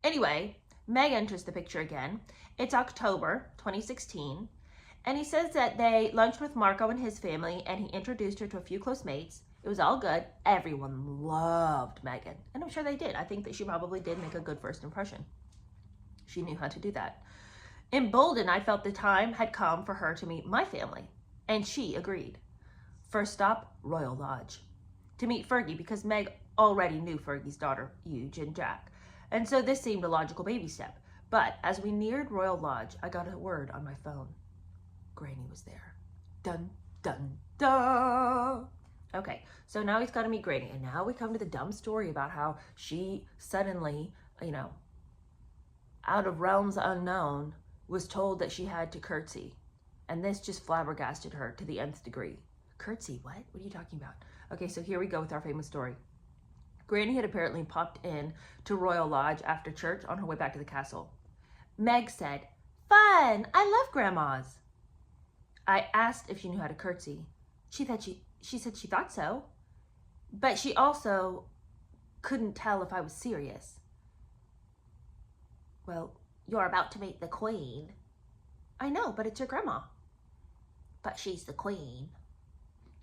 Anyway, Meg enters the picture again. It's October 2016, and he says that they lunched with Marco and his family, and he introduced her to a few close mates. It was all good. Everyone loved Meghan, and I'm sure they did. I think that she probably did make a good first impression. She knew how to do that. Emboldened, I felt the time had come for her to meet my family, and she agreed. First stop, Royal Lodge. To meet Fergie, because Meg already knew Fergie's daughter, Huge, and Jack. And so this seemed a logical baby step. But as we neared Royal Lodge, I got a word on my phone. Granny was there. Dun, dun, dun. Okay, so now he's got to meet Granny. And now we come to the dumb story about how she suddenly, out of realms unknown, was told that she had to curtsy. And this just flabbergasted her to the nth degree. Curtsy, what? What are you talking about? Okay, so here we go with our famous story. Granny had apparently popped in to Royal Lodge after church on her way back to the castle. Meg said, "Fun! I love grandmas." I asked if she knew how to curtsy. She said she thought so, but she also couldn't tell if I was serious. Well, you're about to meet the Queen. I know, but it's your grandma. But she's the Queen.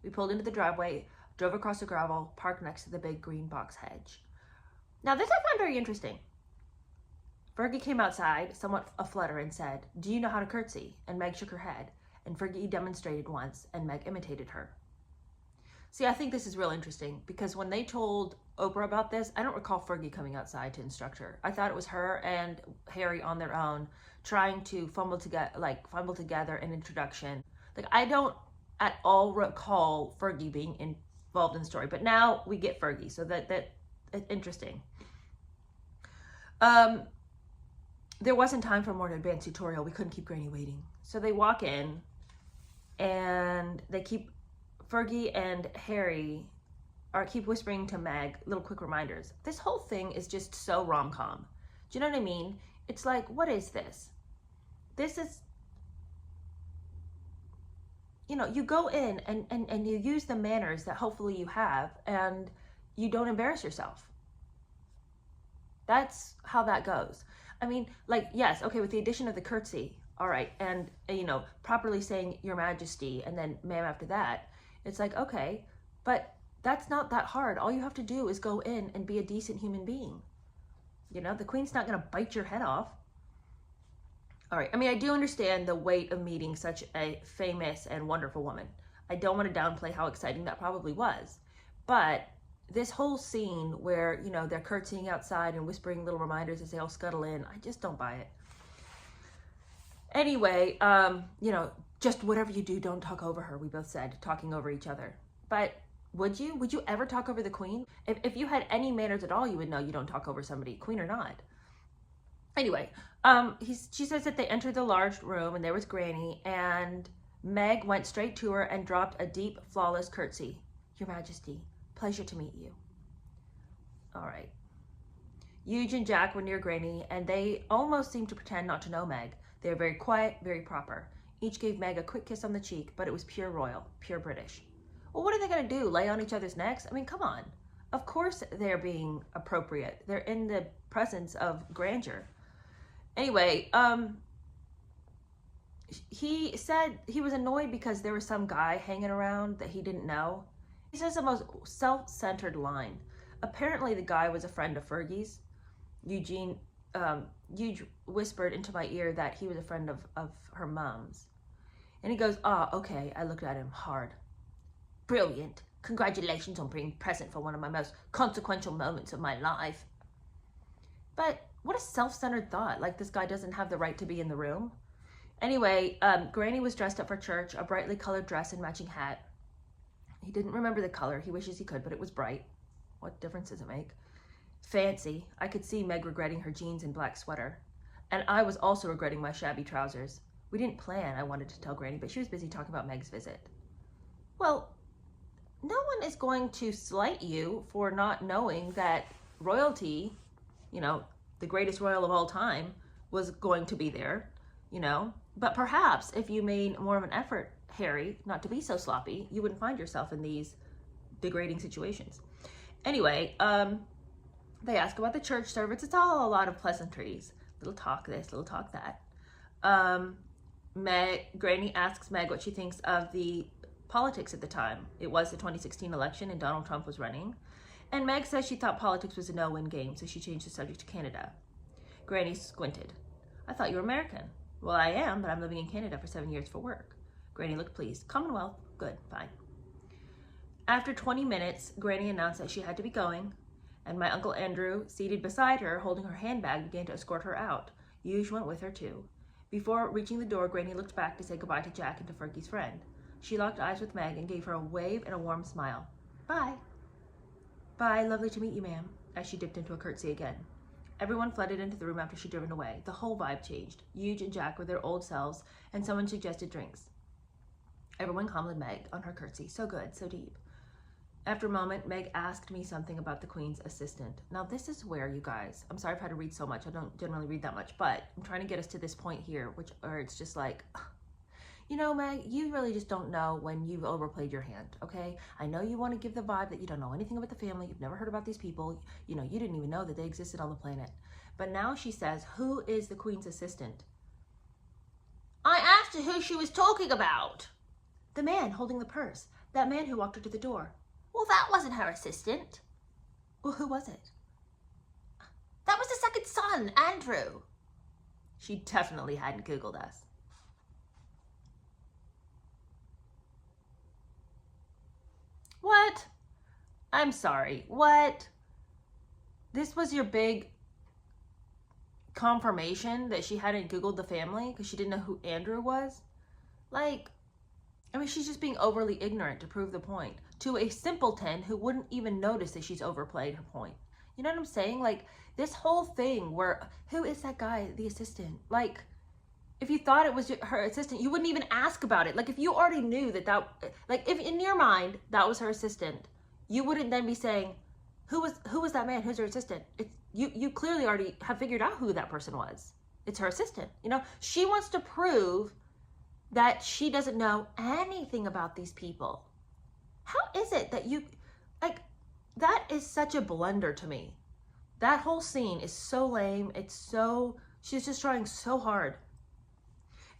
We pulled into the driveway, drove across the gravel, parked next to the big green box hedge. Now this I found very interesting. Fergie came outside, somewhat aflutter, and said, "Do you know how to curtsy?" And Meg shook her head, and Fergie demonstrated once, and Meg imitated her. See, I think this is real interesting, because when they told Oprah about this, I don't recall Fergie coming outside to instruct her. I thought it was her and Harry on their own, trying to fumble together an introduction. I don't at all recall Fergie being involved in the story, but now we get Fergie, so that's interesting. There wasn't time for more advanced tutorial. We couldn't keep Granny waiting. So they walk in, and they keep Fergie and Harry keep whispering to Meg little quick reminders. This whole thing is just so rom-com. Do you know what I mean? It's like, what is this? This is, you go in and you use the manners that hopefully you have, and you don't embarrass yourself. That's how that goes. I mean, yes, okay, with the addition of the curtsy, all right, and, properly saying Your Majesty and then ma'am after that, it's like, okay, but that's not that hard. All you have to do is go in and be a decent human being. The Queen's not going to bite your head off. All right, I mean, I do understand the weight of meeting such a famous and wonderful woman. I don't want to downplay how exciting that probably was. But this whole scene where, they're curtsying outside and whispering little reminders as they all scuttle in, I just don't buy it. Anyway, just whatever you do, don't talk over her, we both said, talking over each other. But would you? Would you ever talk over the Queen? If you had any manners at all, you would know you don't talk over somebody, Queen or not. Anyway, she says that they entered the large room, and there was Granny, and Meg went straight to her and dropped a deep, flawless curtsy. Your Majesty, pleasure to meet you. All right. Huge and Jack were near Granny, and they almost seemed to pretend not to know Meg. They were very quiet, very proper. Each gave Meg a quick kiss on the cheek, but it was pure royal, pure British. Well, what are they going to do, lay on each other's necks? I mean, come on. Of course they're being appropriate. They're in the presence of grandeur. Anyway, he said he was annoyed because there was some guy hanging around that he didn't know. He says the most self-centered line. Apparently the guy was a friend of Fergie's. Eugene whispered into my ear that he was a friend of her mom's. And he goes, okay. I looked at him hard. Brilliant. Congratulations on being present for one of my most consequential moments of my life. But what a self-centered thought. This guy doesn't have the right to be in the room. Anyway, Granny was dressed up for church, a brightly colored dress and matching hat. He didn't remember the color. He wishes he could, but it was bright. What difference does it make? Fancy. I could see Meg regretting her jeans and black sweater. And I was also regretting my shabby trousers. We didn't plan, I wanted to tell Granny, but she was busy talking about Meg's visit. Well, no one is going to slight you for not knowing that royalty, the greatest royal of all time, was going to be there, But perhaps if you made more of an effort, Harry, not to be so sloppy, you wouldn't find yourself in these degrading situations. Anyway, They ask about the church service. It's all a lot of pleasantries. Little talk this, little talk that. Granny asks Meg what she thinks of the politics at the time. It was the 2016 election and Donald Trump was running. And Meg says she thought politics was a no-win game, so she changed the subject to Canada. Granny squinted. I thought you were American. Well, I am, but I'm living in Canada for 7 years for work. Granny looked pleased. Commonwealth. Good, fine. After 20 minutes, Granny announced that she had to be going, and my Uncle Andrew, seated beside her, holding her handbag, began to escort her out. Yuge went with her, too. Before reaching the door, Granny looked back to say goodbye to Jack and to Fergie's friend. She locked eyes with Meg and gave her a wave and a warm smile. Bye. Bye, lovely to meet you, ma'am, as she dipped into a curtsy again. Everyone flooded into the room after she'd driven away. The whole vibe changed. Yuge and Jack were their old selves, and someone suggested drinks. Everyone complimented Meg on her curtsy. So good, so deep. After a moment, Meg asked me something about the Queen's assistant. Now, this is where, you guys, I'm sorry I've had to read so much. I don't generally read that much, but I'm trying to get us to this point here, where it's just like, you know, Meg, you really just don't know when you've overplayed your hand, okay? I know you want to give the vibe that you don't know anything about the family. You've never heard about these people. You know, you didn't even know that they existed on the planet. But now she says, who is the Queen's assistant? I asked her who she was talking about. The man holding the purse. That man who walked her to the door. Well, that wasn't her assistant. Well, who was it? That was the second son, Andrew. She definitely hadn't Googled us. What? I'm sorry. What? This was your big confirmation that she hadn't Googled the family because she didn't know who Andrew was? Like, I mean, she's just being overly ignorant to prove the point to a simpleton who wouldn't even notice that she's overplayed her point. You know what I'm saying? Like, this whole thing where, who is that guy, the assistant? Like, if you thought it was her assistant, you wouldn't even ask about it. Like, if you already knew that, like, if in your mind that was her assistant, you wouldn't then be saying, who was that man? Who's her assistant? You clearly already have figured out who that person was. It's her assistant. You know, she wants to prove that she doesn't know anything about these people. How is it that you, like, that is such a blunder to me. That whole scene is so lame. It's so, she's just trying so hard.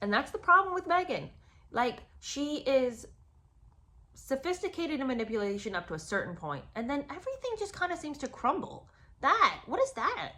And that's the problem with Meghan. Like, she is sophisticated in manipulation up to a certain point, and then everything just kind of seems to crumble. What is that?